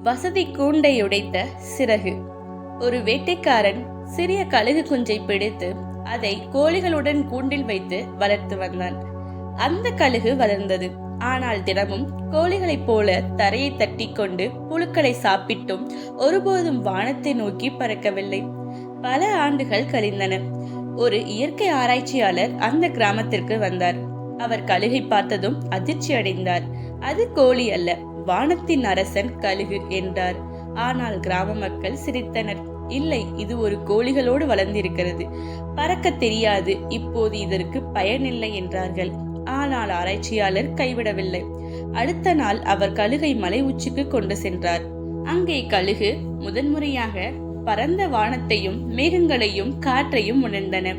வசதி கூண்டை உடைத்த சிறகு. ஒரு வேட்டைக்காரன் சிறிய கழுகு குஞ்சை பிடித்து அதை கோழிகளுடன் கூண்டில் வைத்து வளர்த்து வந்தான். அந்த கழுகு வளர்ந்தது. ஆனால் தினமும் கோழிகளைப் போல தரையை தட்டி கொண்டு புழுக்களை சாப்பிட்டும் ஒருபோதும் வானத்தை நோக்கி பறக்கவில்லை. பல ஆண்டுகள் கழிந்தன. ஒரு இயற்கை ஆராய்ச்சியாளர் அந்த கிராமத்திற்கு வந்தார். அவர் கழுகை பார்த்ததும் அதிர்ச்சி அடைந்தார். அது கோழி அல்ல, வானத்தின் அரசன் கழுகு என்றார். ஆனால் கிராம மக்கள் சிரித்தனர். இல்லை, இது ஒரு கோழிகளோடு வளர்ந்திருக்கிறது, பறக்க தெரியாது, இப்போது இதற்கு பயனில்லை என்றார்கள். ஆனால் ஆராய்ச்சியாளர் கைவிடவில்லை. அடுத்த நாள் அவர் கழுகை மலை உச்சிக்கு கொண்டு சென்றார். அங்கே கழுகு முதன்முறையாக பரந்த வானத்தையும் மேகங்களையும் காற்றையும் உணர்ந்தன.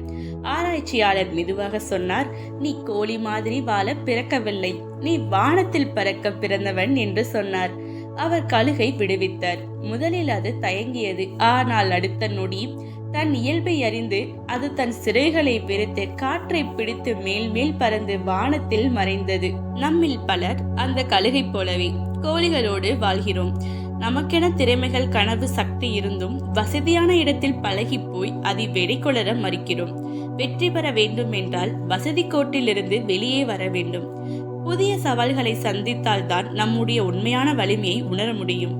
ஆராய்ச்சியாளர் மெதுவாக சொன்னார், நீ கோழி மாதிரி வாழ பிறக்கவில்லை, நீ வானத்தில் பறக்க பிறந்தவன் என்று சொன்னார். அவர் கழுகை விடுவித்தார். முதலில் அது தயங்கியது. ஆனால் அடுத்த நொடி தன் இயல்பை அறிந்து அது தன் சிறைகளை விரித்து காற்றை பிடித்து மேல் மேல் பறந்து வானத்தில் மறைந்தது. நம்மில் பலர் அந்த கழுகை போலவே கோழிகளோடு வாழ்கிறோம். நமக்கென திறமைகள், கனவு, சக்தி இருந்தும் வசதியான இடத்தில் பழகி போய் அதை வெடிகொளர மறுக்கிறோம். வெற்றி பெற வேண்டும் என்றால் வசதி கோட்டிலிருந்து வெளியே வர வேண்டும். புதிய சவால்களை சந்தித்தால்தான் நம்முடைய உண்மையான வலிமையை உணர முடியும்.